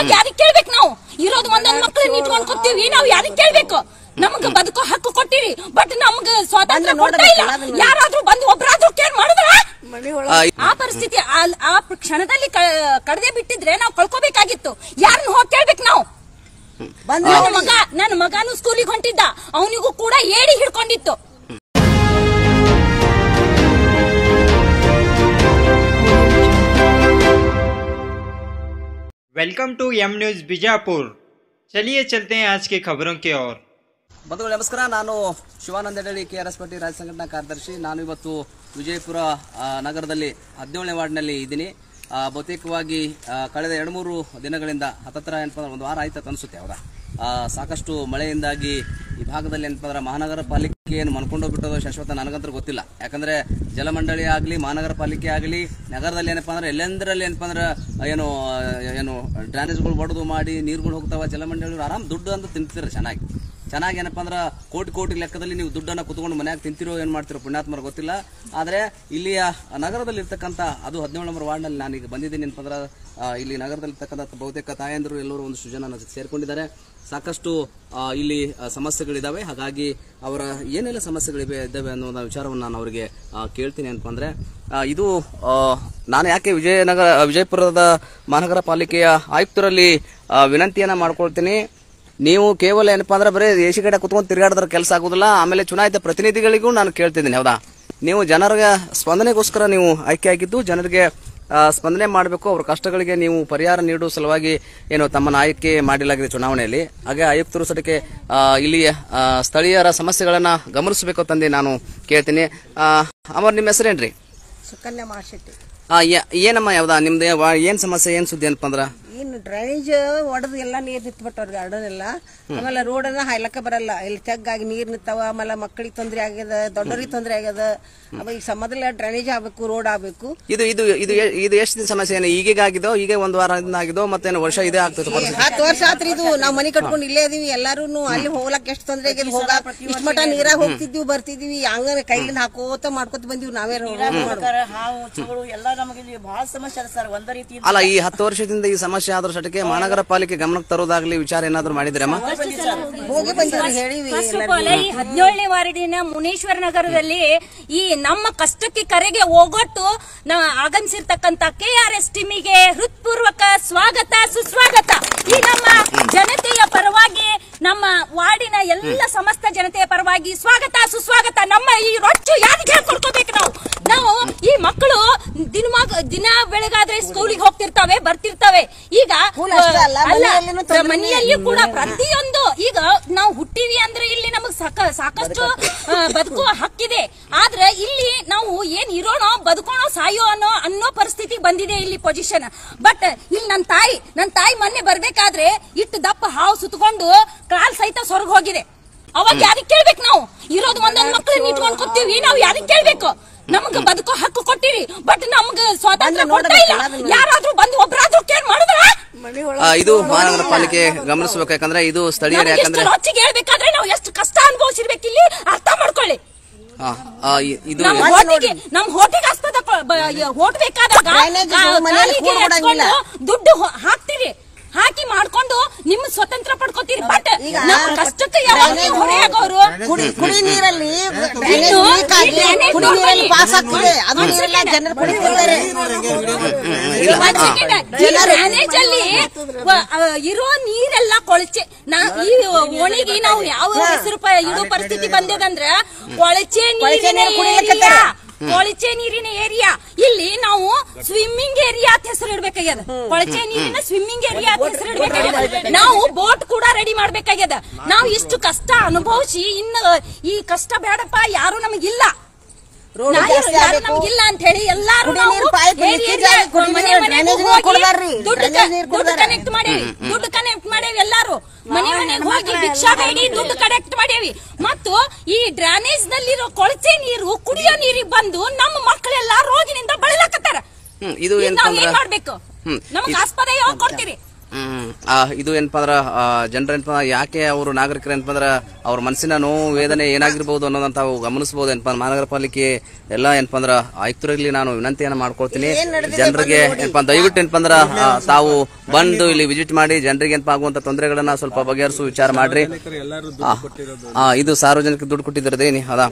ಅವಾಗ ಯಾರಿಗೆ ಕೇಳ್ಬೇಕು? ನಾವು ಇರೋದು ಒಂದೊಂದ್ ಮಕ್ಕಳನ್ನ ಇಟ್ಕೊಂಡ್ ಕೂತೀವಿ, ನಾವು ಯಾರಿಗೆ ಕೇಳ್ಬೇಕು? ನಮ್ಗ ಬದುಕೋ ಹಕ್ಕು ಕೊಟ್ಟಿರಿ, ಬಟ್ ನಮ್ಗ ಸ್ವಾತಂತ್ರ್ಯ ಕೊಡ್ತಾ ಇಲ್ಲ. ಯಾರಾದ್ರೂ ಬಂದು ಒಬ್ರಾದ್ರೂ ಕೇಳ್ ಮಾಡಿದ್ರ ಆ ಪರಿಸ್ಥಿತಿ ಆ ಕ್ಷಣದಲ್ಲಿ ಕಡದೆ ಬಿಟ್ಟಿದ್ರೆ ನಾವು ಕಳ್ಕೋಬೇಕಾಗಿತ್ತು. ಯಾರನ್ನ ಹೋಗಿ ಕೇಳ್ಬೇಕು ನಾವು? ನನ್ನ ಮಗನು ಸ್ಕೂಲಿಗೆ ಹೊಂಟಿದ್ದ, ಅವನಿಗೂ ಕೂಡ ಏಡಿ ಹಿಡ್ಕೊಂಡಿತ್ತು. Welcome to M news Bijapur. चलिए चलते हैं आज की खबरों की ओर। ಬಂಧುಗಳು ನಮಸ್ಕಾರ, ನಾನು ಶಿವಾನಂದ ಹೆಡಳಿ, KRS ಪಾರ್ಟಿ ರಾಜ್ಯ ಸಂಘಟನಾ ಕಾರ್ಯದರ್ಶಿ. ನಾನು ಇವತ್ತು ವಿಜಯಪುರ ನಗರದಲ್ಲಿ 17ನೇ ವಾರ್ಡ್ನಲ್ಲಿ ಇದ್ದೀನಿ. ಬಹುತೇಕವಾಗಿ ಕಳೆದ 2-3 ದಿನಗಳಿಂದ ಹತ್ತತ್ರ ಏನಪ್ಪ ಅಂದ್ರೆ ಒಂದು ವಾರ ಆಯ್ತು ಅನಿಸುತ್ತೆ. ಹೌದಾ, ಸಾಕಷ್ಟು ಮಳೆಯಿಂದಾಗಿ ಈ ಭಾಗದಲ್ಲಿ ಏನಪ್ಪ ಅಂದ್ರೆ ಮಹಾನಗರ ಪಾಲಿಕೆ ಏನು ಮನ್ಕೊಂಡೋಗ್ಬಿಟ್ಟೋದು ಶಾಶ್ವತ ನನಗಂತೂ ಗೊತ್ತಿಲ್ಲ. ಯಾಕಂದ್ರೆ ಜಲಮಂಡಳಿ ಆಗಲಿ ಮಹಾನಗರ ಪಾಲಿಕೆ ಆಗಲಿ ನಗರದಲ್ಲಿ ಏನಪ್ಪ ಅಂದ್ರೆ ಎಲ್ಲೆಂದರಲ್ಲಿ ಏನಪ್ಪ ಅಂದ್ರೆ ಏನು ಡ್ರೈನೇಜ್ಗಳು ಬಡದು ಮಾಡಿ ನೀರುಗಳು ಹೋಗ್ತಾವ. ಜಲಮಂಡಳಿ ಆರಾಮ್ ದುಡ್ಡು ಅಂತ ತಿಂತಿರ್ತಾರೆ ಚೆನ್ನಾಗಿ ಏನಪ್ಪ ಅಂದ್ರೆ ಕೋಟಿ ಲೆಕ್ಕದಲ್ಲಿ ನೀವು ದುಡ್ಡನ್ನು ಕುತ್ಕೊಂಡು ಮನ್ಯಾಗ ತಿಂತಿರೋ ಏನು ಮಾಡ್ತಿರೋ ಪುಣ್ಯಾತ್ಮರ ಗೊತ್ತಿಲ್ಲ. ಆದರೆ ಇಲ್ಲಿಯ ನಗರದಲ್ಲಿ ಇರ್ತಕ್ಕಂಥ ಅದು 17 ನಂಬರ್ ವಾರ್ಡ್ನಲ್ಲಿ ನಾನೀಗ ಬಂದಿದ್ದೀನಿ ಅಂತಂದ್ರೆ ಇಲ್ಲಿ ನಗರದಲ್ಲಿರ್ತಕ್ಕಂಥ ಬಹುತೇಕ ತಾಯಂದಿರು ಎಲ್ಲರೂ ಒಂದಷ್ಟು ಜನ ಸೇರ್ಕೊಂಡಿದ್ದಾರೆ. ಸಾಕಷ್ಟು ಇಲ್ಲಿ ಸಮಸ್ಯೆಗಳಿದ್ದಾವೆ. ಹಾಗಾಗಿ ಅವರ ಏನೆಲ್ಲ ಸಮಸ್ಯೆಗಳಿದ್ದಾವೆ ಅನ್ನೋ ವಿಚಾರವನ್ನು ನಾನು ಅವರಿಗೆ ಕೇಳ್ತೀನಿ ಅಂತಂದ್ರೆ, ಇದು ನಾನು ಯಾಕೆ ವಿಜಯಪುರದ ಮಹಾನಗರ ಪಾಲಿಕೆಯ ಆಯುಕ್ತರಲ್ಲಿ ವಿನಂತಿಯನ್ನ ಮಾಡ್ಕೊಳ್ತೀನಿ. ನೀವು ಕೇವಲ ಏನಪ್ಪಾ ಅಂದ್ರೆ ಬರೀ ದೇಶಿ ಕಡೆ ಕುತ್ಕೊಂಡು ತಿರುಗಾಡಿದ್ರೆ ಕೆಲಸ ಆಗುದಿಲ್ಲ. ಆಮೇಲೆ ಚುನಾಯಿತ ಪ್ರತಿನಿಧಿಗಳಿಗೂ ನಾನು ಕೇಳ್ತಿದ್ದೀನಿ, ಹೌದಾ, ನೀವು ಜನರಿಗೆ ಸ್ಪಂದನೆಗೋಸ್ಕರ ನೀವು ಆಯ್ಕೆ ಆಗಿದ್ದು ಜನರಿಗೆ ಸ್ಪಂದನೆ ಮಾಡಬೇಕು. ಅವ್ರ ಕಷ್ಟಗಳಿಗೆ ನೀವು ಪರಿಹಾರ ನೀಡುವ ಸಲುವಾಗಿ ಏನು ತಮ್ಮನ್ನು ಆಯ್ಕೆ ಮಾಡಲಾಗಿದೆ ಚುನಾವಣೆಯಲ್ಲಿ. ಹಾಗೆ ಆಯುಕ್ತರು ಸಟಕ್ಕೆ ಇಲ್ಲಿ ಸ್ಥಳೀಯರ ಸಮಸ್ಯೆಗಳನ್ನ ಗಮನಿಸಬೇಕು ತಂದೆ ನಾನು ಕೇಳ್ತೀನಿ. ಅಮರ್, ನಿಮ್ಮ ಹೆಸರೇನ್ರಿ? ಸುಕನ್ಯಾ ಮಾಶೆಟ್ಟಿ. ಏನಮ್ಮ, ಯಾವ್ದಾ ನಿಮ್ದು ಏನ್ ಸಮಸ್ಯೆ, ಏನ್ ಸುದ್ದಿ ಏನಪ್ಪ ಅಂದ್ರ? ಏನು ಡ್ರೈನೇಜ್ ಒಡೆದು ಎಲ್ಲ ನೀರ್ ನಿಂತ್ಬಿಟ್ಟವ್ರಿಗೆ ಗಾರ್ಡನ್ ಎಲ್ಲ. ಆಮೇಲೆ ರೋಡ್ ಅನ್ನ ಹಾಯ್ಲಕ್ಕ ಬರಲ್ಲ, ಇಲ್ಲಿ ತೆಗ್ಗಾಗಿ ನೀರ್ ನಿಂತಾವ. ಆಮೇಲೆ ಮಕ್ಕಳಿಗೆ ತೊಂದರೆ ಆಗ್ಯದ, ದೊಡ್ಡವ್ರಿಗೆ ತೊಂದರೆ ಆಗ್ಯದ. ಈಗ ಮೊದಲ ಡ್ರೈನೇಜ್ ಆಗ್ಬೇಕು, ರೋಡ್ ಆಗ್ಬೇಕು. ಇದು ಇದು ಇದು ಇದು ಎಷ್ಟು ದಿನ ಸಮಸ್ಯೆ? ಏನು ಈಗೀಗ ಆಗಿದೋ, ಈಗ ಒಂದು ವಾರದಿಂದ ಆಗಿದೋ, ಮತ್ತೇನು ವರ್ಷ ಇದೇ ಆಗ್ತದೆ? 10 ವರ್ಷ ಆತ್ರಿ ಇದು. ನಾವ್ ಮನಿ ಕಟ್ಕೊಂಡು ಇಲ್ಲೇ ಇದೀವಿ. ಎಲ್ಲಾರು ಅಲ್ಲಿ ಹೋಗ್ಲಕ್ ಎಷ್ಟು ತೊಂದರೆ ಆಗ್ಯದ. ಹೋಗಾಕ ಇಷ್ಟ ಮಟ ನೀರಾಗ ಹೋಗ್ತಿದ್ವಿ ಬರ್ತಿದ್ವಿ, ಹಂಗ ಕೈಲಿಂದ ಹಾಕೋತ ಮಾಡ್ಕೊತ ಬಂದಿವಿ ನಾವೇ. ಅಲ್ಲ, ಈ 10 ವರ್ಷದಿಂದ ಈ ಸಮಸ್ಯೆ ಆದ್ರೂ ಸಟಕ್ಕೆ ಮಹಾನಗರ ಪಾಲಿಕೆ ಗಮನಕ್ಕೆ ತರೋದಾಗ್ಲಿ ವಿಚಾರ ಏನಾದ್ರು ಮಾಡಿದ್ರಮ್ಮ? ಹೋಗಿ ಬಂದಿವಿ, ಹೇಳಿವಿ. ಈ 17ನೇ ವಾರ್ಡಿನ ಮುನೇಶ್ವರ ನಗರದಲ್ಲಿ ಈ ನಮ್ಮ ಕಷ್ಟಕ್ಕೆ ಕರೆಗೆ ಹೋಗೊಟ್ಟು ಆಗಮಿಸಿರ್ತಕ್ಕಂಥ KRS ಟೀಮಿಗೆ ಹೃತ್ಪೂರ್ವಕ ಸ್ವಾಗತ ಸುಸ್ವಾಗತ. ಈ ನಮ್ಮ ಜನತೆಯ ಪರವಾಗಿ, ನಮ್ಮ ವಾರ್ಡಿನ ಎಲ್ಲ ಸಮಸ್ತ ಜನತೆಯ ಪರವಾಗಿ ಸ್ವಾಗತ ಸುಸ್ವಾಗತ. ನಮ್ಮ ಈ ರೊಚ್ಚು ಯಾರಿಗೆ ಹೇಳ್ಕೊಡ್ಕೋಬೇಕು? ನಾವು ಈ ಮಕ್ಕಳು ದಿನ ಬೆಳಗಾದ್ರೆ ಸ್ಕೂಲಿಗೆ ಹೋಗ್ತಿರ್ತಾವೆ, ಬರ್ತಿರ್ತಾವೆ. ಈಗ ಮನೆಯಲ್ಲಿ ಕೂಡ ಪ್ರತಿಯೊಂದು, ಈಗ ನಾವು ಹುಟ್ಟಿವಿ ಅಂದ್ರೆ ಇಲ್ಲಿ ನಮಗ್ ಸಾಕಷ್ಟು ಬದುಕುವ ಹಕ್ಕಿದೆ. ಆದ್ರೆ ಇಲ್ಲಿ ನಾವು ಏನ್ ಇರೋಣೋ ಬದುಕೋಣೋ ಸಾಯೋ ಅನ್ನೋ ಪರಿಸ್ಥಿತಿ ಬಂದಿದೆ ಇಲ್ಲಿ ಪೊಸಿಷನ್. ಬಟ್ ಇಲ್ಲಿ ನನ್ನ ತಾಯಿ ಮೊನ್ನೆ ಬರ್ಬೇಕಾದ್ರೆ ಇಟ್ಟು ದಪ್ಪ ಹಾವು ಸುತ್ತಕೊಂಡು ಕಾಲ್ ಸಹಿತ ಸೊರಗ್ ಹೋಗಿದೆ. ಅವಾಗ ಯಾರಿಗೆ ಕೇಳ್ಬೇಕು? ನಾವು ಇರೋದು ಒಂದೊಂದ್ ಮಕ್ಕಳನ್ನ ಇಟ್ಕೊಂಡ್ ಕೂತೀವಿ, ನಾವು ಯಾರಿಗೆ ಕೇಳ್ಬೇಕು? ನಮ್ಗ ಬದುಕೋ ಹಕ್ಕು ಕೊಟ್ಟಿರಿ, ಬಟ್ ನಮ್ಗ ಸ್ವಾತಂತ್ರ್ಯ ಕೊಡ್ತಾ ಇಲ್ಲ. ಯಾರಾದ್ರೂ ಬಂದು ಒಬ್ರಾದ್ರೂ ಕೇಳ್ ಮಾಡಿದ್ರ ಇದು ಮಹಾನಗರ ಪಾಲಿಕೆ ಗಮನಿಸಬೇಕು. ಯಾಕಂದ್ರೆ ಇದು ಸ್ಥಳೀಯರು, ಯಾಕಂದ್ರೆ ರೊಚ್ಚಿಗೆ ಹೇಳ್ಬೇಕಾದ್ರೆ ನಾವು ಎಷ್ಟು ಕಷ್ಟ ಅನುಭವಿಸಿರ್ಬೇಕು ಇಲ್ಲಿ ಅರ್ಥ ಮಾಡ್ಕೊಳ್ಳಿ. ನಮ್ ಹೋಟಿಗೆ ಆಸ್ಪದ ಹೋಟ್ ಬೇಕಾದಾಗ ದುಡ್ಡು ಹಾಕ್ತಿರಿ, ಹಾಕಿ ಮಾಡ್ಕೊಂಡು ನಿಮ್ಮ ಸ್ವತಂತ್ರ ಪಡ್ಕೋತೀರಿ. ಬಟ್ ನಮ್ಮ ಕಷ್ಟಕ್ಕೆ ಹೊರೆ ಆಗೋರು ಕುಡಿ ನೀರಲ್ಲಿ ಪಾಸ್ ಆಗ್ತದೆ, ಅದು ಜನರು ಕುಡಿತಿದ್ದಾರೆ. ಡ್ರೈನೇಜ್ ಅಲ್ಲಿ ಇರೋ ನೀರೆಲ್ಲ ಕೊಳಚೆ. ಈ ಒಣಗಿ ನಾವು ಯಾವ ಹೆಸರು ಇಡೋ ಪರಿಸ್ಥಿತಿ ಬಂದಿದಂದ್ರ ಕೊಳಚೆ ನೀರಿನ ಏರಿಯಾ. ಇಲ್ಲಿ ನಾವು ಸ್ವಿಮ್ಮಿಂಗ್ ಏರಿಯಾ ಅಂತ ಹೆಸರು ಇಡ್ಬೇಕಾಗ್ಯದ. ಕೊಳಚೆ ನೀರಿನ ಸ್ವಿಮ್ಮಿಂಗ್ ಏರಿಯಾ ಅಂತ ಹೆಸರು ಇಡ್ಬೇಕಾಗ್ಯದ. ನಾವು ಬೋಟ್ ಕೂಡ ರೆಡಿ ಮಾಡ್ಬೇಕಾಗ್ಯದ. ನಾವು ಇಷ್ಟು ಕಷ್ಟ ಅನುಭವಿಸಿ ಇನ್ನು ಈ ಕಷ್ಟ ಬೇಡಪ್ಪ, ಯಾರು ನಮಗಿಲ್ಲ ನಮಗಿಲ್ಲ ಅಂತ ಹೇಳಿ ಎಲ್ಲಾರು ದುಡ್ಡು ಕನೆಕ್ಟ್ ಮಾಡೇವಿ. ಎಲ್ಲಾರು ಮನೆಗೆ ಹೋಗಿ ಭಿಕ್ಷಾ ಬೇಡಿ ದುಡ್ಡು ಕಲೆಕ್ಟ್ ಮಾಡೇವಿ. ಮತ್ತು ಈ ಡ್ರೈನೇಜ್ ನಲ್ಲಿರೋ ಕೊಳಚೆ ನೀರು ಕುಡಿಯೋ ನೀರಿಗೆ ಬಂದು ನಮ್ಮ ಮಕ್ಕಳೆಲ್ಲ ರೋಗಿನಿಂದ ಬಳಲಕತ್ತಾರ. ಇದು ಏನ್ ಮಾಡ್ಬೇಕು? ನಮಗ್ ಆಸ್ಪದ ಯಾವಾಗ ಕೊಡ್ತೀರಿ? ಇದು ಏನಪ್ಪಾ ಅಂದ್ರ ಜನರ ಏನಪ್ಪಾ ಯಾಕೆ ಅವರು ನಾಗರಿಕರು ಏನಪ್ಪಾ ಅಂದ್ರ ಅವ್ರ ಮನಸ್ಸಿನ ನೋವು ವೇದನೆ ಏನಾಗಿರ್ಬಹುದು ಅನ್ನೋದಂತ ತಾವು ಗಮನಿಸಬಹುದು. ಏನಪ್ಪಾ ಮಹಾನಗರ ಪಾಲಿಕೆ ಎಲ್ಲ ಏನಪ್ಪಾ ಅಂದ್ರ ಆಯುಕ್ತರಲ್ಲಿ ನಾನು ವಿನಂತಿಯನ್ನ ಮಾಡ್ಕೊಳ್ತೀನಿ. ಜನರಿಗೆ ಏನಪ್ಪಾ ದಯವಿಟ್ಟು ಏನಪ್ಪಾ ಅಂದ್ರ ತಾವು ಬಂದು ಇಲ್ಲಿ ವಿಸಿಟ್ ಮಾಡಿ ಜನರಿಗೆ ಏನಪ್ಪಾ ಆಗುವಂತ ತೊಂದರೆಗಳನ್ನ ಸ್ವಲ್ಪ ಬಗೆಹರಿಸುವ ವಿಚಾರ ಮಾಡ್ರಿ. ಇದು ಸಾರ್ವಜನಿಕ ದುಡ್ಡು ಕೊಟ್ಟಿದ್ರದೇನಿ ಅದ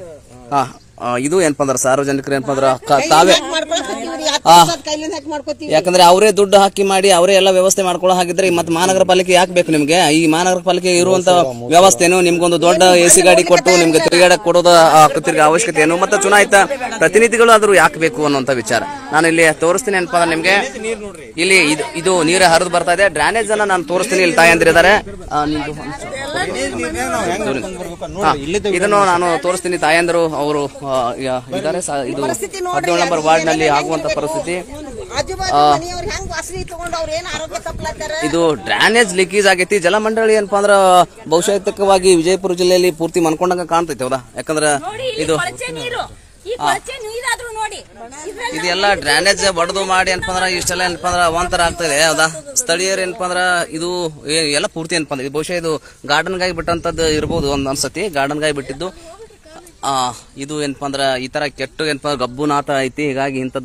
ಇದು ಏನಪ್ಪಾ ಅಂದ್ರ ಸಾರ್ವಜನಿಕರು ಏನಪ್ಪಾ ಅಂದ್ರ ತಾವೇ ಯಾಕಂದ್ರೆ ಅವರೇ ದುಡ್ಡು ಹಾಕಿ ಮಾಡಿ ಅವರೇ ಎಲ್ಲ ವ್ಯವಸ್ಥೆ ಮಾಡ್ಕೊಳ್ಳೋ ಹಾಗಿದ್ರೆ ಮತ್ತೆ ಮಹಾನಗರ ಪಾಲಿಕೆ ಯಾಕೆ ಬೇಕು ನಿಮ್ಗೆ? ಈ ಮಹಾನಗರ ಪಾಲಿಕೆ ಇರುವಂತ ವ್ಯವಸ್ಥೆನು ನಿಮ್ಗೊಂದು ದೊಡ್ಡ ಎಸಿ ಗಾಡಿ ಕೊಟ್ಟು ನಿಮ್ಗೆ ತಿರುಗಾಡಕ್ ಕೊಡೋದ ಅವಶ್ಯಕತೆ ಏನು ಮತ್ತೆ ಚುನಾಯಿತ ಪ್ರತಿನಿಧಿಗಳು ಆದ್ರೂ ಯಾಕೆ ಬೇಕು ಅನ್ನುವಂತ ವಿಚಾರ ನಾನು ಇಲ್ಲಿ ತೋರಿಸ್ತೀನಿ. ಏನಪ್ಪಾ ಅಂದ್ರೆ ನಿಮ್ಗೆ ಇಲ್ಲಿ ಇದು ನೀರು ಹರಿದು ಬರ್ತಾ ಇದೆ. ಡ್ರೈನೇಜ್ ಅನ್ನ ನಾನು ತೋರಿಸ್ತೀನಿ. ಇಲ್ಲಿ ತಾಯಂದಿರಿದ್ದಾರೆ, ಇದನ್ನು ನಾನು ತೋರಿಸ್ತೀನಿ. ತಾಯಂದರು ಅವರು ಇದ್ದಾರೆ. ಇದು 17 ನಂಬರ್ ವಾರ್ಡ್ ನಲ್ಲಿ ಆಗುವಂತ ಪರಿಸ್ಥಿತಿ. ಇದು ಡ್ರೈನೇಜ್ ಲೀಕೇಜ್ ಆಗೈತಿ. ಜಲಮಂಡಳಿ ಏನಪ್ಪಾ ಅಂದ್ರ ಬಹುಶಃವಾಗಿ ವಿಜಯಪುರ ಜಿಲ್ಲೆಯಲ್ಲಿ ಪೂರ್ತಿ ಮನ್ಕೊಂಡಂಗ ಕಾಣ್ತೈತಿ. ಹೌದಾ? ಯಾಕಂದ್ರ ಇದು ಇದೆಲ್ಲ ಡ್ರೈನೇಜ್ ಬಡದು ಮಾಡಿ ಏನಪ್ಪಾ ಅಂದ್ರ ಇಷ್ಟೆಲ್ಲ ಏನಪ್ಪಾ ಅಂದ್ರ ಅವಾಂತರ ಆಗ್ತದೆ. ಹೌದಾ? ಸ್ಥಳೀಯರು ಏನಪ್ಪಾ ಅಂದ್ರ ಇದು ಎಲ್ಲ ಪೂರ್ತಿ ಏನಪ್ಪಾ ಅಂದ್ರೆ ಬಹುಶಃ ಇದು ಗಾರ್ಡನ್ ಗಾಯಿ ಬಿಟ್ಟಂತದ್ದು ಇರ್ಬೋದು ಒಂದ್ ಅನ್ಸತಿ. ಗಾರ್ಡನ್ ಗಾಯಿ ಬಿಟ್ಟಿದ್ದು ಇದು ಏನಪ್ಪಾ ಅಂದ್ರ ಈ ತರ ಕೆಟ್ಟ ಏನಪ್ಪಾ ಗಬ್ಬು ನಾತ ಐತಿ. ಹೀಗಾಗಿ ಇಂಥ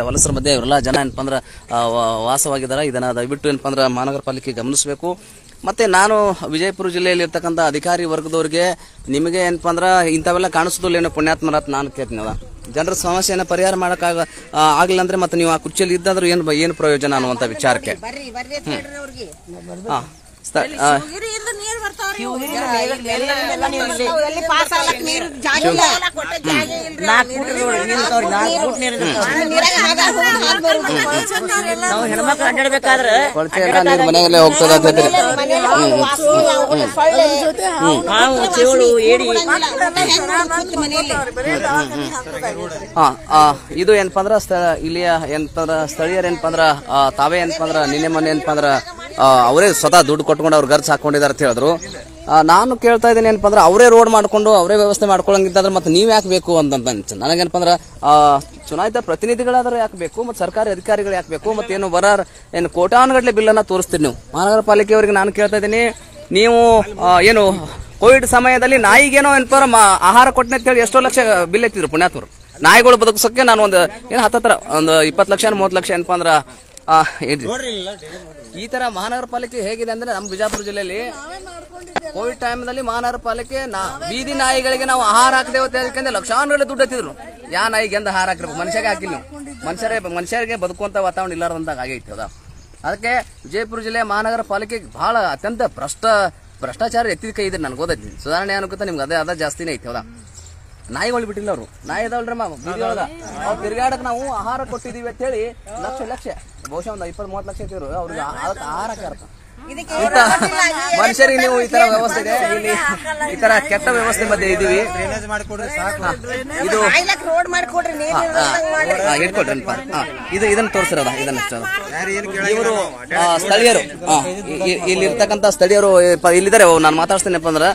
ವಲಸರ ಮಧ್ಯೆ ಇವರೆಲ್ಲ ಜನ ಏನಪ್ಪಾ ಅಂದ್ರ ವಾಸವಾಗಿದ್ದಾರೆ. ಇದನ್ನ ದಯವಿಟ್ಟು ಏನಪ್ಪಾ ಅಂದ್ರ ಮಹಾನಗರ ಪಾಲಿಕೆ ಗಮನಿಸಬೇಕು. ಮತ್ತೆ ನಾನು ವಿಜಯಪುರ ಜಿಲ್ಲೆಯಲ್ಲಿ ಇರ್ತಕ್ಕಂಥ ಅಧಿಕಾರಿ ವರ್ಗದವ್ರಿಗೆ ನಿಮಗೆ ಏನಪ್ಪಾ ಅಂದ್ರ ಇಂಥವೆಲ್ಲ ಕಾಣಿಸೋದಿಲ್ಲ ಏನೋ ಪುಣ್ಯಾತ್ಮರಾತ್ ನಾನು ಕೇಳ್ತೀನಿ. ಅದ ಜನರ ಸಮಸ್ಯೆನ ಪರಿಹಾರ ಮಾಡಕ್ ಆಗ್ಲಿಲ್ಲ ಅಂದ್ರೆ ಮತ್ತೆ ನೀವು ಆ ಕುರ್ಚಿಯಲ್ಲಿ ಇದ್ದಾದ್ರೂ ಏನು ಪ್ರಯೋಜನ ಅನ್ನುವಂತ ವಿಚಾರಕ್ಕೆ ಹೆಣ್ಮಕ್ಳು ಅಡ್ಡಾಡ್ಬೇಕಾದ್ರೆ ಮನೆಯಲ್ಲೇ ಹೋಗ್ತದೆ. ಇದು ಏನಪ್ಪಾ ಅಂದ್ರ ಇಲ್ಲಿಯ ಏನಪ್ಪಾ ಅಂದ್ರ ಸ್ಥಳೀಯರು ಏನಪ್ಪಾ ಅಂದ್ರ ತಾವೇ ಏನಪ್ಪಾ ಅಂದ್ರ ನಿನ್ನೆ ಮೊನ್ನೆ ಏನಪ್ಪಾ ಅಂದ್ರ ಅವರೇ ಸ್ವತಃ ದುಡ್ಡು ಕೊಟ್ಕೊಂಡು ಅವ್ರು ಖರ್ಚು ಹಾಕೊಂಡಿದ್ದಾರೆ ಅಂತ ಹೇಳಿದ್ರು. ನಾನು ಕೇಳ್ತಾ ಇದ್ದೀನಿ ಏನಪ್ಪಾ ಅಂದ್ರೆ ಅವರೇ ರೋಡ್ ಮಾಡ್ಕೊಂಡು ಅವರೇ ವ್ಯವಸ್ಥೆ ಮಾಡ್ಕೊಳ್ಳಂಗಿದ್ದಾದ್ರೆ ಮತ್ತೆ ನೀವ್ ಯಾಕೆ ಬೇಕು ಅಂತ ನನಗೇನಪ್ಪ ಅಂದ್ರೆ ಚುನಾಯಿತ ಪ್ರತಿನಿಧಿಗಳಾದ್ರೆ ಯಾಕೆ ಬೇಕು, ಮತ್ತೆ ಸರ್ಕಾರಿ ಅಧಿಕಾರಿಗಳು ಯಾಕೆ ಬೇಕು, ಮತ್ತೆ ಏನು ಏನು ಕೋಟಾನುಗಟ್ಲೆ ಬಿಲ್ ಅನ್ನ ತೋರಿಸ್ತೀರಿ ನೀವು. ಮಹಾನಗರ ಪಾಲಿಕೆಯವರಿಗೆ ನಾನು ಕೇಳ್ತಾ ಇದ್ದೀನಿ, ನೀವು ಏನು ಕೋವಿಡ್ ಸಮಯದಲ್ಲಿ ನಾಯಿಗೇನೋ ಏನಪ್ಪ ಆಹಾರ ಕೊಟ್ಟನೆ ಅಂತ ಹೇಳಿ ಎಷ್ಟೋ ಲಕ್ಷ ಬಿಲ್ ಎತ್ತಿದ್ರು ಪುಣ್ಯಾತ್ಮರು. ನಾಯಿಗಳು ಬದುಕಿಸೋಕೆ ನಾನು ಒಂದು ಏನು 20 ಲಕ್ಷ 30 ಲಕ್ಷ ಏನಪ್ಪಾ ಅಂದ್ರ ಈ ತರ ಮಹಾನಗರ ಪಾಲಿಕೆ ಹೇಗಿದೆ ಅಂದ್ರೆ ನಮ್ಮ ಬಿಜಾಪುರ ಜಿಲ್ಲೆಯಲ್ಲಿ ಕೋವಿಡ್ ಟೈಮ್ನಲ್ಲಿ ಮಹಾನಗರ ಪಾಲಿಕೆ ಬೀದಿ ನಾಯಿಗಳಿಗೆ ನಾವು ಆಹಾರ ಹಾಕದೇವತ್ತೆ ಅದಕ್ಕೆ ಲಕ್ಷಾನುಗಟ್ಟಲೆ ದುಡ್ಡು ಎತ್ತಿದ್ರು. ಯಾ ನಾಯಿಗೆ ಎಂದ ಆಹಾರ ಹಾಕಿರ್ಬೇಕು, ಮನುಷ್ಯಗೆ ಹಾಕಿಲ್ಲ. ಮನುಷ್ಯರಿಗೆ ಬದುಕುವಂತ ವಾತಾವರಣ ಇಲ್ಲಾರ್ದಂದಾಗ ಆಗೈತಿ. ಅದ ಅದಕ್ಕೆ ವಿಜಯಪುರ ಜಿಲ್ಲೆಯ ಮಹಾನಗರ ಪಾಲಿಕೆ ಬಹಳ ಅತ್ಯಂತ ಭ್ರಷ್ಟಾಚಾರ ಎತ್ತಿದ ಕೈ ಇದ್ರೆ ನನಗೆ ಓದೈತಿ. ಸುಧಾರಣೆ ಅನ್ಕೋತ ನಿಮ್ಗೆ ಅದ ಜಾಸ್ತಿನೇ ಐತಿ. ಹೌದಾ? ನಾಯಿಗಳು ಬಿಟ್ಟಿಲ್ಲ ಅವರು, ನಾಯಿ ಇದಾವಲ್ರಿ ಬೀದಿಯೊಳಗ ಅವ್ರು ತಿರ್ಗಾಡಕ್ ನಾವು ಆಹಾರ ಕೊಟ್ಟಿದೀವಿ ಅಂತ ಹೇಳಿ ಲಕ್ಷ ಬಹುಶಃ ಒಂದು 20-30 ಲಕ್ಷ ಇಟ್ಟಿರು ಅವ್ರಿಗೆ ಆಹಾರ ಹಾಕಾರ್ತ. ಮನುಷ್ಯರಿಗೆ ನೀವು ಈ ತರ ವ್ಯವಸ್ಥೆ ಇದೆ, ಇಲ್ಲಿ ಈ ತರ ಕೆಟ್ಟ ವ್ಯವಸ್ಥೆ ಮಧ್ಯೆ ಇದೀವಿ. ಇದು ಇಟ್ಕೊಡ್ರಿ ಇದನ್ನ ತೋರಿಸಿರೋದ ಇದನ್ನ ಇವರು ಸ್ಥಳೀಯರು ಇಲ್ಲಿರ್ತಕ್ಕಂಥ ಸ್ಥಳೀಯರು ಇಲ್ಲಿದ್ದಾರೆ. ನಾನು ಮಾತಾಡ್ತೇನೆಪ್ಪ ಅಂದ್ರ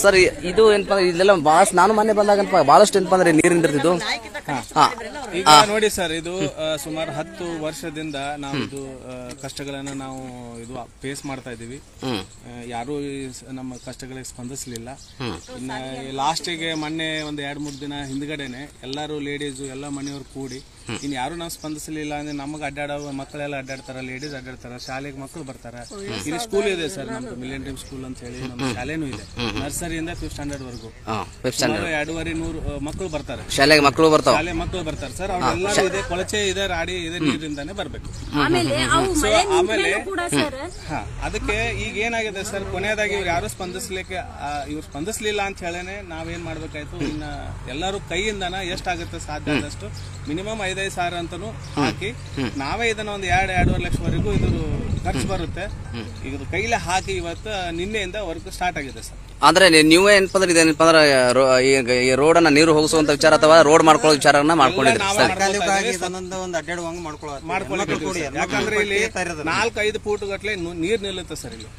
ಸರ್ ಇದು ಏನಪ್ಪ ಇದೆಲ್ಲ ಬಹಳಷ್ಟು ನಾನು ಮೊನ್ನೆ ಬಂದಾಗ ಬಹಳಷ್ಟು ಏನಪ್ಪ ಅಂದ್ರೆ ನೀರಿಂದಿರ್ತಿದ್ದು. ಈಗ ನೋಡಿ ಸರ್, ಇದು ಸುಮಾರು 10 ವರ್ಷದಿಂದ ನಾವು ಇದು ಕಷ್ಟಗಳನ್ನ ನಾವು ಇದು ಫೇಸ್ ಮಾಡ್ತಾ ಇದೀವಿ. ಯಾರು ನಮ್ಮ ಕಷ್ಟಗಳಿಗೆ ಸ್ಪಂದಿಸಲಿಲ್ಲ. ಇನ್ನ ಲಾಸ್ಟಿಗೆ ಮೊನ್ನೆ ಒಂದು 2-3 ದಿನ ಹಿಂದ್ಗಡೆನೆ ಎಲ್ಲರೂ ಲೇಡೀಸು ಎಲ್ಲ ಮನೆಯವ್ರು ಕೂಡಿ ಇನ್ ಯಾರು ನಾವು ಸ್ಪಂದಿಸಲಿಲ್ಲ ಅಂದ್ರೆ ನಮಗೆ ಅಡ್ಡಾಡೋ ಮಕ್ಕಳೆಲ್ಲ ಅಡ್ಡಾಡ್ತಾರ, ಲೇಡೀಸ್ ಅಡ್ಡಾಡ್ತಾರ, ಶಾಲೆಗೆ ಮಕ್ಕಳು ಬರ್ತಾರ. ಇಲ್ಲಿ ಸ್ಕೂಲ್ ಇದೆ ಸರ್, ನಮ್ದು ಮಿಲಿಯನ್ ಸ್ಕೂಲ್ ಅಂತ ಹೇಳಿ ನಮ್ಮ ಶಾಲೆನೂ ಇದೆ. ನರ್ಸರಿಯಿಂದ 5th ಸ್ಟ್ಯಾಂಡರ್ಡ್ ವರ್ಗು 2,200 ಮಕ್ಕಳು ಬರ್ತಾರೆ. ಶಾಲೆ ಮಕ್ಕಳು ಬರ್ತಾರೆ ಸರ್. ಅವ್ರೆಲ್ಲರೂ ಇದೆ, ಕೊಳಚೆ ಇದೆ, ರಾಡಿ ಇದೆ, ನೀರಿಂದಾನೆ ಬರ್ಬೇಕು. ಆಮೇಲೆ ಅದಕ್ಕೆ ಈಗ ಏನಾಗಿದೆ ಸರ್, ಕೊನೆಯದಾಗಿ ಇವ್ರು ಯಾರು ಇವ್ರು ಸ್ಪಂದಿಸ್ಲಿಲ್ಲ ಅಂತ ಹೇಳೇನೆ ನಾವೇನ್ ಮಾಡ್ಬೇಕಾಯ್ತು, ಇನ್ನ ಎಲ್ಲರೂ ಕೈಯಿಂದನ ಎಷ್ಟಾಗುತ್ತೆ ಸಾಧ್ಯ ಆದಷ್ಟು ಮಿನಿಮಮ್ 5-5 ಸಾವಿರ ಅಂತಾನು ಹಾಕಿ ನಾವೇ ಇದನ್ನ ಒಂದು 2-2.5 ಲಕ್ಷವರೆಗೂ ಇದು ಖರ್ಚು ಬರುತ್ತೆ. ಈಗ ಕೈಲೇ ಹಾಕಿ ಇವತ್ತು ನಿನ್ನೆಯಿಂದ ವರ್ಕ್ ಸ್ಟಾರ್ಟ್ ಆಗಿದೆ ಸರ್. ಅಂದ್ರೆ ನೀವೇ ಏನಪ್ಪ ಅಂದ್ರೆ ಇದೇನಪ್ಪ ಅಂದ್ರೆ ಈ ರೋಡ್ ಅನ್ನ ನೀರು ಹೋಗಿಸುವಂತ ವಿಚಾರ ಅಥವಾ ರೋಡ್ ಮಾಡ್ಕೊಳ್ಳೋ ವಿಚಾರನ ಮಾಡ್ಕೊಂಡಿದ್ರಿ? ಯಾಕಂದ್ರೆ ಇಲ್ಲಿ 4-5 ಫೂಟ್ ಗಟ್ಲೆ ನೀರ್ ನಿಲ್ಲುತ್ತೆ ಸರ್ ಇಲ್ಲಿ.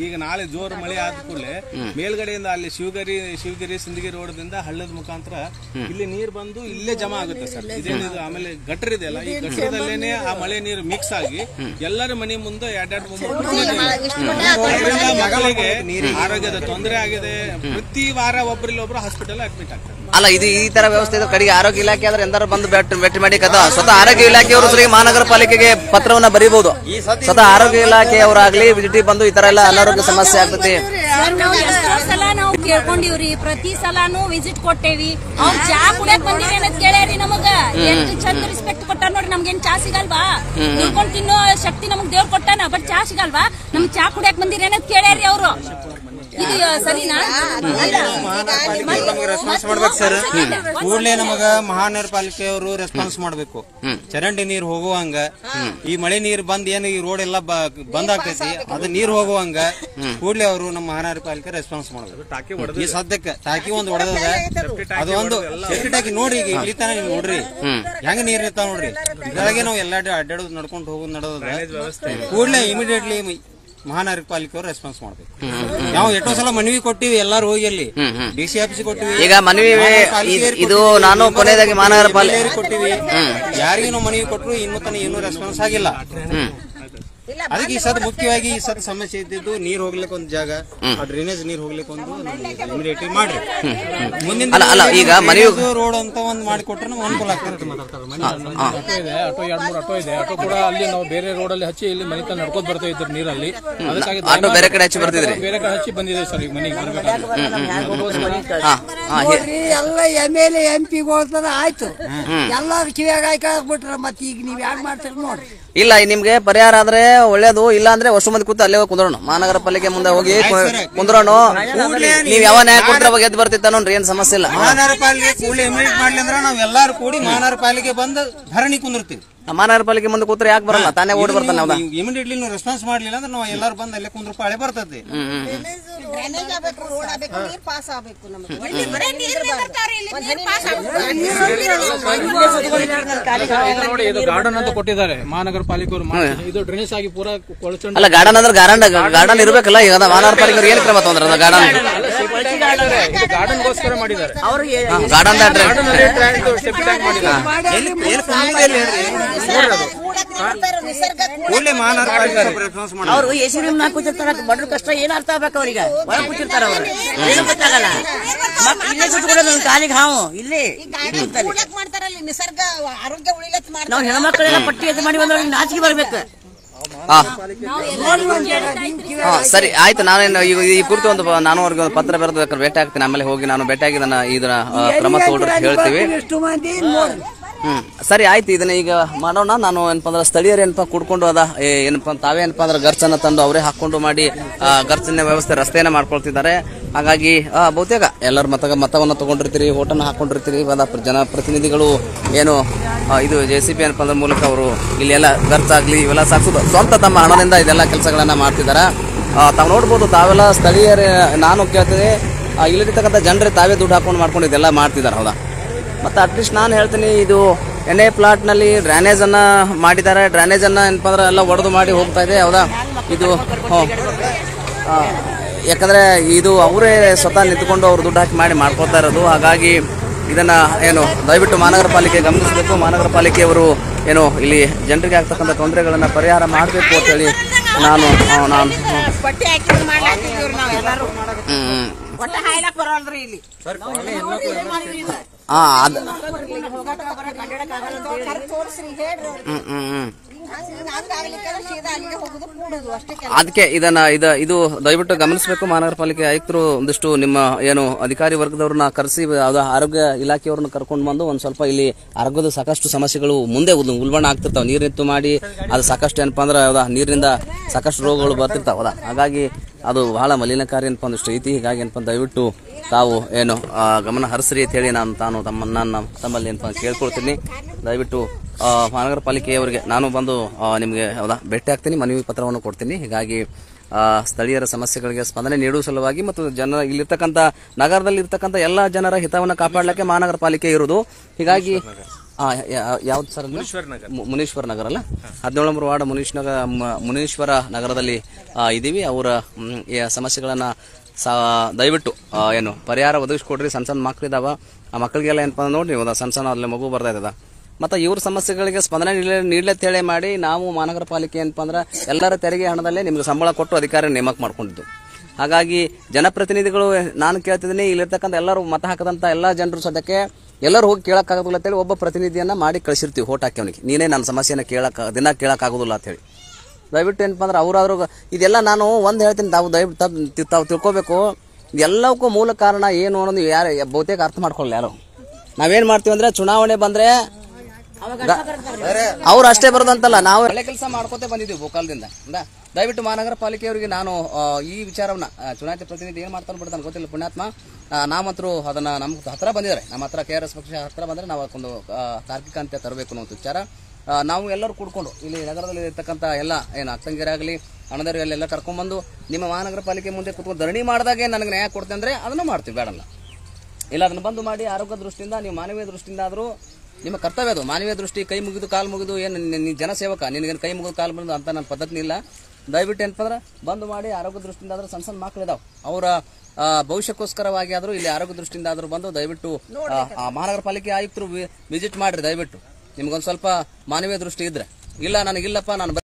ಈಗ ನಾಳೆ ಜೋರು ಮಳೆ ಆದ ಕೂಡಲೇ ಮೇಲ್ಗಡೆಯಿಂದ ಅಲ್ಲಿ ಶಿವಗಿರಿ ಸಿಂದಗಿ ರೋಡ್ ದಿಂದ ಹಳ್ಳದ ಮುಖಾಂತರ ಇಲ್ಲಿ ನೀರ್ ಬಂದು ಇಲ್ಲೇ ಜಮಾ ಆಗುತ್ತೆ ಸರ್. ಇದೇನಿದು ಆಮೇಲೆ ಗಟ್ಟರ್ ಇದೆಯಲ್ಲ, ಈ ಗಟ್ಟರದಲ್ಲೇನೆ ಆ ಮಳೆ ನೀರು ಮಿಕ್ಸ್ ಆಗಿ ಎಲ್ಲರ ಮನೆ ಮುಂದೆ ಒಂದು 2-3 ಮಗಳಿಗೆ ಆರೋಗ್ಯದ ತೊಂದರೆ ಆಗಿದೆ. ಪ್ರತಿ ವಾರ ಒಬ್ಬರಿಲ್ಲ ಒಬ್ರು ಹಾಸ್ಪಿಟಲ್ ಅಡ್ಮಿಟ್ ಆಗ್ತಾರೆ. ಅಲ್ಲ, ಇದು ಈ ತರ ವ್ಯವಸ್ಥೆ ಇದೆ. ಕಡೆಗೆ ಆರೋಗ್ಯ ಇಲಾಖೆ ಆದ್ರೆ ಎಂದಾರು ಬಂದು ಭೇಟಿ ಮಾಡಿ ಕದ ಸ್ವತಃ ಆರೋಗ್ಯ ಇಲಾಖೆಯವರು ಸರಿ ಮಹಾನಗರ ಪಾಲಿಕೆಗೆ ಪತ್ರವನ್ನ ಬರೀಬಹುದು. ಸ್ವತಃ ಆರೋಗ್ಯ ಇಲಾಖೆಯವರಾಗ್ಲಿ ವಿಸಿಟಿಗೆ ಬಂದು ಈ ತರ ಎಲ್ಲ ಅನಾರೋಗ್ಯ ಸಮಸ್ಯೆ ಆಗ್ತದೆ. ನಾವು ಎಷ್ಟೋ ಸಲ ನಾವು ಕೇಳ್ಕೊಂಡಿವ್ರಿ, ಪ್ರತಿ ಸಲಾನು ವಿಸಿಟ್ ಕೊಟ್ಟೇವಿ. ಅವ್ರು ಚಾ ಕುಡಿಯಕ್ ಬಂದಿವಿ ಅನ್ನೋದ್ ಕೇಳ್ಯಾರಿ ನಮಗ. ಎಷ್ಟು ಚಂದ ರೆಸ್ಪೆಕ್ಟ್ ಕೊಟ್ಟಾರ ನೋಡ್ರಿ. ನಮ್ಗೇನ್ ಚಾ ಸಿಗಲ್ವಾ? ದುಡ್ಕೊಂಡ್ ತಿನ್ನೋ ಶಕ್ತಿ ನಮಗ್ ದೇವ್ರ ಕೊಟ್ಟಾನ, ಬಟ್ ಚಾ ಸಿಗಲ್ವಾ? ನಮ್ಗ್ ಚಾ ಕುಡಿಯಕ್ ಬಂದಿರಿ ಅನ್ನೋದ್ ಕೇಳ್ಯಾರಿ ಅವ್ರು. ಇದು ಸರಿನಾ? ರೆಸ್ಪಾನ್ಸ್ ಮಾಡ್ಬೇಕು ಸರ್. ಕೂಡಲೇ ನಮಗ ಮಹಾನಗರ ಪಾಲಿಕೆಯವರು ರೆಸ್ಪಾನ್ಸ್ ಮಾಡ್ಬೇಕು. ಚರಂಡಿ ನೀರ್ ಹೋಗುವಂಗ, ಈ ಮಳೆ ನೀರ್ ಬಂದ್ ಏನು ಈ ರೋಡ್ ಎಲ್ಲ ಬಂದ್ ಆಗ್ತೈತಿ, ಅದು ನೀರ್ ಹೋಗುವಂಗ ಕೂಡಲೇ ಅವರು ನಮ್ಮ ಮಹಾನಗರ ಪಾಲಿಕೆ ರೆಸ್ಪಾನ್ಸ್ ಮಾಡ್ಬೇಕು. ಈ ಸದ್ಯಕ್ಕೆ ಟಾಕಿ ಒಂದು ಹೊಡೆದ, ಅದು ಒಂದು ಸೆಫ್ಟಿ ಟಾಕಿ ನೋಡ್ರಿ. ಈಗ ಇಲ್ಲಿ ತಾನೇ ನೋಡ್ರಿ ಹೆಂಗ ನೀರ್ ಇರ್ತಾವ ನೋಡ್ರಿ. ಇದ್ರಾಗೆ ನಾವು ಎಲ್ಲ ಅಡ್ಡಾಡೋದು ನಡ್ಕೊಂಡು ಹೋಗೋದು ನಡೆದ ಕೂಡಲೇ ಇಮಿಡಿಯೇಟ್ಲಿ ಮಹಾನಗರ ಪಾಲಿಕೆಯವರು ರೆಸ್ಪಾನ್ಸ್ ಮಾಡ್ಬೇಕು. ನಾವು ಎಷ್ಟೋ ಸಲ ಮನವಿ ಕೊಟ್ಟಿವಿ, ಎಲ್ಲಾರು ಹೋಗಿ ಅಲ್ಲಿ ಡಿಸಿ ಆಫೀಸ್ ಕೊಟ್ಟಿವಿ. ಈಗ ಮನವಿ ಇದು ನಾನು ಕೊನೆಯದಾಗಿ ಮಹಾನಗರ ಪಾಲಿಕೆ ಕೊಟ್ಟಿವಿ. ಯಾರಿಗೂ ನಾವು ಮನವಿ ಕೊಟ್ಟರು ಇನ್ನೂ ತನಕ ಏನೂ ರೆಸ್ಪಾನ್ಸ್ ಆಗಿಲ್ಲ. ಅದಕ್ಕೆ ಈ ಸದ್ ಮುಖ್ಯವಾಗಿ ಈ ಸದ್ ಸಮಸ್ಯೆ ಇದ್ದಿದ್ದು ನೀರ್ ಹೋಗ್ಲಿಕ್ಕೆ ಒಂದು ಜಾಗ, ಡ್ರೈನೇಜ್ ನೀರ್ ಹೋಗ್ಲಿಕ್ಕೆ ಒಂದು ಇಮಿಡಿಯೇಟ್ ಮಾಡ್ರಿ. ಮುಂದಿನ ಈಗ ಮನವಿ ರೋಡ್ ಅಂತ ಒಂದು ಮಾಡಿಕೊಟ್ರೆ ಅನುಕೂಲ ಆಗ್ತದೆ. ಆಟೋ ಇದೆ, ಆಟೋ 2-3 ಆಟೋ ಇದೆ. ಆಟೋ ಕೂಡ ಅಲ್ಲಿ ನಾವು ಬೇರೆ ರೋಡ್ ಅಲ್ಲಿ ಹಚ್ಚಿ ಇಲ್ಲಿ ಮನೆ ತನಕ ನಡ್ಕೋತ ಬರ್ತಾ ಇದ್ರು ನೀರಲ್ಲಿ. ಅದಕ್ಕಾಗಿ ಆಟೋ ಬೇರೆ ಕಡೆ ಹಚ್ಚಿ ಬರ್ತಿದ್ರಿ, ಬೇರೆ ಕಡೆ ಹಚ್ಚಿ ಬಂದಿದೆ ಸರ್. ಈಗ ಮನೆಗೆ ಎಲ್ಲ MLA MP ಆಯ್ತು, ಎಲ್ಲಾರು ಕಿವಿಯಾಗ ಹಾಕ್ಬಿಟ್ರ. ಮತ್ತೆ ಈಗ ನೀವ್ ಯಾಕೆ ಮಾಡ್ತೀರಿ ನೋಡ್ರಿ. ಇಲ್ಲ ನಿಮ್ಗೆ ಪರಿಹಾರ ಆದ್ರೆ ಒಳ್ಳೇದು, ಇಲ್ಲ ಅಂದ್ರೆ ವರ್ಷ ಮಂದಿ ಕೂತು ಅಲ್ಲೇ ಕುಂದ್ರೋಣ. ಮಹಾನಗರ ಪಾಲಿಕೆ ಮುಂದೆ ಹೋಗಿ ಕುಂದ್ರೋಣ. ನೀವ್ ಯಾವ ನ್ಯಾಯ ಕೊಟ್ರೆ ಅವಾಗ ಎದ್ದು ಬರ್ತಿತ್ತ ನೋಡ್ರಿ, ಏನ್ ಸಮಸ್ಯೆ ಇಲ್ಲ. ಮಹಾನಗರ ಪಾಲಿಕೆ ಕೂಡಲೇ ಇಮಿಡಿಯೇಟ್ ಮಾಡ್ಲಿ ಅಂದ್ರೆ ನಾವ್ ಎಲ್ಲಾರು ಕೂಡಿ ಮಹಾನಗರ ಪಾಲಿಕೆ ಬಂದು ಧರಣಿ ಕುಂದಿರ್ತೀವಿ. ಮಹಾನಗರ ಪಾಲಿಕೆ ಮುಂದೆ ಕೂತ್ರೆ ಯಾಕೆ ಬರಲ್ಲ, ತಾನೇ ಓಡಿ ಬರ್ತಾನೆ. ಹೌದಾ? ಇಮಿಡಿಯೇಟ್ಲಿ ನೀವು ರೆಸ್ಪಾನ್ಸ್ ಮಾಡ್ಲಿಲ್ಲ ಅಂದ್ರೆ ನಾವು ಎಲ್ಲಾರು ಬಂದು ಅಲ್ಲೇ ಕುಂದ್ರ ಪಾಳೆ ಬರ್ತದೆ. ಡ್ರೈನೇಜ್ ಆಗಬೇಕು, ರೋಡ್ ಆಗಬೇಕು, ನೀರ್ ಪಾಸ್ ಆಗಬೇಕು. ನಮಗೆ ನೋಡಿ, ಇದು ಗಾರ್ಡನ್ ಅಂತ ಕೊಟ್ಟಿದ್ದಾರೆ ಮಹಾನಗರ ಪಾಲಿಕೆಯವರು. ಇದು ಡ್ರೈನೇಜ್ ಆಗಿ ಪೂರಾ ಕೊಳಚಂಡ. ಅಲ್ಲ, ಗಾರ್ಡನ್ ಅಂದ್ರೆ ಗಾರ್ಡನ್ ಇರ್ಬೇಕಲ್ಲ. ಈಗ ಮಹಾನಗರ ಪಾಲಿಕೆ ಏನ್ ಕ್ರಮ ತಗೊಂಡ್ರ? ಗಾರ್ಡನ್ ಗಾರ್ಡನ್ ಗೋಸ್ಕರ ಮಾಡಿದ್ದಾರೆ. ಗಾರ್ಡನ್ ಅವ್ರು ಎಸಿ ರೂಮ್ ನಾಲ್ಕು ಕೂತಿರ್ತಾರ. ಬಡ್ರ ಕಷ್ಟ ಏನ್ ಅರ್ಥ ಆಗ್ಬೇಕು ಅವ್ರಿಗೆ? ಒಳಗೆ ಕೂತಿರ್ತಾರ ಅವ್ರು, ಏನು ಗೊತ್ತಾಗಲ್ಲ. ಇಲ್ಲೇ ಕೂತ್ಕೊಳ್ಳೋದು ಕಾಲಿಗೆ ಹಾವು. ಇಲ್ಲಿ ನಿಸರ್ಗ ಆರೋಗ್ಯ ಉಳಿಲತ್ ಮಾಡಿ ನಾವು ಹೆಣ್ಮಕ್ಳೆಲ್ಲ ಪಟ್ಟಿ ಎದ್ದು ಮಾಡಿ ಬಂದವ್ರಿಗೆ ನಾಚಿಕೆ ಬರ್ಬೇಕು. ಸರಿ ಆಯ್ತು. ನಾನೇನು ಈ ಕುರಿತು ನಾನು ಅವ್ರಿಗೆ ಒಂದು ಪತ್ರ ಬರೆದು ಭೇಟಿ ಆಗ್ತೀನಿ. ಆಮೇಲೆ ಹೋಗಿ ನಾನು ಭೇಟಿಯಾಗಿ ಇದನ್ನ ಕ್ರಮ ತಗೊಳ್ರಿ ಹೇಳ್ತೀವಿ. ಸರಿ ಆಯ್ತು. ಇದನ್ನ ಈಗ ಮಾಡೋಣ. ನಾನು ಏನಪ್ಪಾ ಅಂದ್ರೆ ಸ್ಥಳೀಯರು ಏನಪ್ಪಾ ಕುಡ್ಕೊಂಡು ಅದ ಏನಪ್ಪಾ ತಾವೇ ಏನಪ್ಪಾ ಅಂದ್ರೆ ಗರ್ಚನ್ನ ತಂದು ಅವರೇ ಹಾಕೊಂಡು ಮಾಡಿ ಗರ್ಚನ್ನ ವ್ಯವಸ್ಥೆ ರಸ್ತೆಯನ್ನ ಮಾಡ್ಕೊಳ್ತಿದ್ದಾರೆ. ಹಾಗಾಗಿ ಬಹುತೇಕ ಎಲ್ಲರ ಮತವನ್ನ ತಗೊಂಡಿರ್ತೀರಿ, ಓಟನ್ನ ಹಾಕೊಂಡಿರ್ತೀರಿ. ಜನಪ್ರತಿನಿಧಿಗಳು ಏನು ಇದು JCB ಏನಪ್ಪಾ ಅಂದ್ರೆ ಮೂಲಕ ಅವರು ಇಲ್ಲೆಲ್ಲ ಖರ್ಚಾಗ್ಲಿ ಇವೆಲ್ಲ ಸಾಕ್ಸೋದು ಸ್ವಂತ ತಮ್ಮ ಹಣದಿಂದ ಇದೆಲ್ಲ ಕೆಲಸಗಳನ್ನ ಮಾಡ್ತಿದ್ದಾರೆ. ತಾವು ನೋಡ್ಬೋದು, ತಾವೆಲ್ಲ ಸ್ಥಳೀಯರೇ. ನಾನು ಕೇಳ್ತೀನಿ, ಇಲ್ಲಿರ್ತಕ್ಕಂಥ ಜನರೇ ತಾವೇ ದುಡ್ಡು ಹಾಕೊಂಡು ಮಾಡ್ಕೊಂಡು ಇದೆಲ್ಲ ಮಾಡ್ತಿದ್ದಾರೆ. ಹೌದಾ? ಮತ್ತು ಅಟ್ಲೀಸ್ಟ್ ನಾನು ಹೇಳ್ತೀನಿ, ಇದು NA ಪ್ಲಾಟ್ನಲ್ಲಿ ಡ್ರೈನೇಜನ್ನು ಮಾಡಿದ್ದಾರೆ. ಡ್ರೈನೇಜನ್ನು ಏನಪ್ಪ ಅಂದ್ರೆ ಎಲ್ಲ ಒಡೆದು ಮಾಡಿ ಹೋಗ್ತಾ ಇದೆ. ಹೌದಾ? ಇದು ಯಾಕಂದರೆ ಇದು ಅವರೇ ಸ್ವತಃ ನಿಂತ್ಕೊಂಡು ಅವ್ರು ದುಡ್ಡು ಹಾಕಿ ಮಾಡ್ಕೊಳ್ತಾ ಇರೋದು. ಹಾಗಾಗಿ ಇದನ್ನು ಏನು ದಯವಿಟ್ಟು ಮಹಾನಗರ ಪಾಲಿಕೆ ಗಮನಿಸಬೇಕು. ಮಹಾನಗರ ಪಾಲಿಕೆಯವರು ಏನು ಇಲ್ಲಿ ಜನರಿಗೆ ಆಗ್ತಕ್ಕಂಥ ತೊಂದರೆಗಳನ್ನು ಪರಿಹಾರ ಮಾಡಬೇಕು ಅಂತೇಳಿ ನಾನು ಅದಕ್ಕೆ ಇದು ದಯವಿಟ್ಟು ಗಮನಿಸಬೇಕು. ಮಹಾನಗರ ಪಾಲಿಕೆ ಆಯುಕ್ತರು ಒಂದಿಷ್ಟು ನಿಮ್ಮ ಏನು ಅಧಿಕಾರಿ ವರ್ಗದವ್ರನ್ನ ಕರೆಸಿ ಆರೋಗ್ಯ ಇಲಾಖೆಯವ್ರನ್ನ ಕರ್ಕೊಂಡು ಬಂದು ಒಂದ್ ಸ್ವಲ್ಪ ಇಲ್ಲಿ ಆರೋಗ್ಯದ ಸಾಕಷ್ಟು ಸಮಸ್ಯೆಗಳು ಮುಂದೆ ಉಲ್ಬಣ ಆಗ್ತಿರ್ತಾವ. ನೀರಿತ್ತು ಮಾಡಿ ಅದು ಸಾಕಷ್ಟು ಏನಪ್ಪಾ ಅಂದ್ರೆ ನೀರಿನಿಂದ ಸಾಕಷ್ಟು ರೋಗಗಳು ಬರ್ತಿರ್ತಾವಲ್ಲ. ಹಾಗಾಗಿ ಅದು ಬಹಳ ಮಲಿನಕಾರಿ ಏನಪ್ಪ ಒಂದಿಷ್ಟು ಐತಿ. ಹೀಗಾಗಿ ಏನಪ್ಪ ದಯವಿಟ್ಟು ತಾವು ಏನು ಗಮನ ಹರಿಸ್ರಿ ಅಂತ ಹೇಳಿ ನಾನು ತಮ್ಮಲ್ಲಿ ಏನಪ್ಪ ಕೇಳ್ಕೊಳ್ತೀನಿ. ದಯವಿಟ್ಟು ಮಹಾನಗರ ಪಾಲಿಕೆಯವರಿಗೆ ನಾನು ಬಂದು ನಿಮಗೆ ಭೇಟಿ ಆಗ್ತೀನಿ, ಮನವಿ ಪತ್ರವನ್ನು ಕೊಡ್ತೀನಿ. ಹೀಗಾಗಿ ಸ್ಥಳೀಯರ ಸಮಸ್ಯೆಗಳಿಗೆ ಸ್ಪಂದನೆ ನೀಡುವ ಸಲುವಾಗಿ ಮತ್ತು ಇಲ್ಲಿರ್ತಕ್ಕಂಥ ನಗರದಲ್ಲಿ ಇರ್ತಕ್ಕಂಥ ಎಲ್ಲ ಜನರ ಹಿತವನ್ನು ಕಾಪಾಡಲಿಕ್ಕೆ ಮಹಾನಗರ ಪಾಲಿಕೆ ಇರುವುದು. ಹೀಗಾಗಿ ಯಾವ್ದು ಸರ್? ಮುನೀಶ್ವರ ನಗರ ಅಲ್ಲ, 17 ನಂಬರ್ ವಾರ್ಡ್ ಮುನೀಶ್ವರ ನಗರದಲ್ಲಿ ಇದ್ದೀವಿ. ಅವರ ಸಮಸ್ಯೆಗಳನ್ನ ದಯವಿಟ್ಟು ಏನು ಪರಿಹಾರ ಒದಗಿಸ್ಕೊಡ್ರಿ. ಸಣ್ಣ ಮಕ್ಕಳಿದಾವ, ಆ ಮಕ್ಕಳಿಗೆಲ್ಲ ಏನಪ್ಪ ನೋಡಿ ಸಣ್ಣ ಅಲ್ಲೇ ಮಗು ಬರ್ತಾ ಇದ್ದದ, ಮತ್ತು ಇವ್ರ ಸಮಸ್ಯೆಗಳಿಗೆ ಸ್ಪಂದನೆ ನೀಡಲಿ ಹೇಳಿ ಮಾಡಿ ನಾವು ಮಹಾನಗರ ಪಾಲಿಕೆ ಏನಪ್ಪ ಅಂದ್ರೆ ಎಲ್ಲರ ತೆರಿಗೆ ಹಣದಲ್ಲೇ ನಿಮ್ಗೆ ಸಂಬಳ ಕೊಟ್ಟು ಅಧಿಕಾರಿ ನೇಮಕ ಮಾಡ್ಕೊಂಡಿದ್ದು. ಹಾಗಾಗಿ ಜನಪ್ರತಿನಿಧಿಗಳು ನಾನು ಕೇಳ್ತಿದ್ದೀನಿ, ಇಲ್ಲಿರ್ತಕ್ಕಂಥ ಎಲ್ಲರೂ ಮತ ಹಾಕದಂತ ಎಲ್ಲ ಜನರು ಸದ್ಯಕ್ಕೆ ಎಲ್ಲರೂ ಹೋಗಿ ಕೇಳಕ್ಕಾಗೋದಿಲ್ಲ ಅಂತೇಳಿ ಒಬ್ಬ ಪ್ರತಿನಿಧಿಯನ್ನ ಮಾಡಿ ಕಳಿಸಿರ್ತೀವಿ ಓಟ್ ಹಾಕಿ ಅವನಿಗೆ, ನೀನೇ ನನ್ನ ಸಮಸ್ಯೆನ ದಿನ ಕೇಳಕ್ಕಾಗೋದಿಲ್ಲ ಅಂತ ಹೇಳಿ. ದಯವಿಟ್ಟು ಏನಪ್ಪ ಅಂದ್ರೆ ಅವರಾದ್ರೂ ಇದೆಲ್ಲ ನಾನು ಒಂದು ಹೇಳ್ತೀನಿ, ತಾವು ತಿಳ್ಕೊಬೇಕು. ಎಲ್ಲಕ್ಕೂ ಮೂಲ ಕಾರಣ ಏನು ಅನ್ನೋದು ಯಾರು ಬಹುತೇಕ ಅರ್ಥ ಮಾಡ್ಕೊಳ್ಳಲ್ಲ ಯಾರು. ನಾವೇನ್ ಮಾಡ್ತೀವಿ ಅಂದ್ರೆ ಚುನಾವಣೆ ಬಂದ್ರೆ ಅವ್ರು ಅಷ್ಟೇ ಬರೋದಂತಲ್ಲ, ನಾವು ಒಳ್ಳೆ ಕೆಲಸ ಮಾಡ್ಕೋತೇ ಬಂದಿದ್ದೀವಿ ಗೋಕಾಲದಿಂದ. ದಯವಿಟ್ಟು ಮಹಾನಗರ ಪಾಲಿಕೆಯವರಿಗೆ ನಾನು ಈ ವಿಚಾರವನ್ನ ಚುನಾಯಿತ ಪ್ರತಿನಿಧಿ ಏನ್ ಮಾಡ್ತಾನೆ ಬಿಡ್ತಾನೆ ಗೊತ್ತಿಲ್ಲ ಪುಣ್ಯಾತ್ಮ, ನಾವಂತರೂ ಅದನ್ನ ನಮ್ಮ ಹತ್ರ ಬಂದಿದ್ದಾರೆ, ನಮ್ಮ ಹತ್ರ KRS ಪಕ್ಷ ಹತ್ರ ಬಂದ್ರೆ ನಾವು ಅದಕ್ಕೊಂದು ತಾರ್ಕಿಕ ಅಂತ್ಯ ತರಬೇಕು ಅನ್ನೋ ವಿಚಾರ. ನಾವು ಎಲ್ಲರೂ ಕೂಡ್ಕೊಂಡು ಇಲ್ಲಿ ನಗರದಲ್ಲಿ ಇರ್ತಕ್ಕಂಥ ಎಲ್ಲ ಏನು ಅಕ್ಕಂಗಿರಾಗಲಿ ಅಣ್ಣದವರಿಗೆಲ್ಲ ಕರ್ಕೊಂಡ್ಬಂದು ನಿಮ್ಮ ಮಹಾನಗರ ಪಾಲಿಕೆ ಮುಂದೆ ಕೂತ್ಕೊಂಡು ಧರಣಿ ಮಾಡಿದಾಗೆ ನನಗೆ ನ್ಯಾಯ ಕೊಡ್ತೇನೆ ಅಂದ್ರೆ ಅದನ್ನು ಮಾಡ್ತೀವಿ, ಬೇಡಲ್ಲ. ಇಲ್ಲ ಅದನ್ನು ಬಂದು ಮಾಡಿ ಆರೋಗ್ಯ ದೃಷ್ಟಿಯಿಂದ ನೀವು ಮಾನವೀಯ ದೃಷ್ಟಿಯಿಂದ ಆದರೂ ನಿಮ್ಮ ಕರ್ತವ್ಯ ಅದು. ಮಾನವೀಯ ದೃಷ್ಟಿ ಕೈ ಮುಗಿದು ಕಾಲು ಮುಗಿದು ಏನು ನೀನು ಜನಸೇವಕ, ನಿನಗೇನು ಕೈ ಮುಗಿದು ಕಾಲು ಮುಗಿದು ಅಂತ ನನ್ನ ಪದ್ಧತಿ ಇಲ್ಲ. ದಯವಿಟ್ಟು ಏನಪ್ಪ ಅಂದ್ರೆ ಬಂದು ಮಾಡಿ ಆರೋಗ್ಯ ದೃಷ್ಟಿಯಿಂದ ಆದರೂ ಸಣ್ಣ ಸಣ್ಣ ಮಕ್ಕಳಿದಾವೆ, ಅವರ ಭವಿಷ್ಯಕ್ಕೋಸ್ಕರವಾಗಿ ಆದರೂ ಇಲ್ಲಿ ಆರೋಗ್ಯ ದೃಷ್ಟಿಯಿಂದ ಆದರೂ ಬಂದು ದಯವಿಟ್ಟು ಮಹಾನಗರ ಪಾಲಿಕೆ ಆಯುಕ್ತರು ವಿಸಿಟ್ ಮಾಡ್ರಿ. ದಯವಿಟ್ಟು ನಿಮ್ಗೊಂದು ಸ್ವಲ್ಪ ಮಾನವೀಯ ದೃಷ್ಟಿ ಇದ್ರೆ. ಇಲ್ಲ ನನಗಿಲ್ಲಪ್ಪ ನಾನು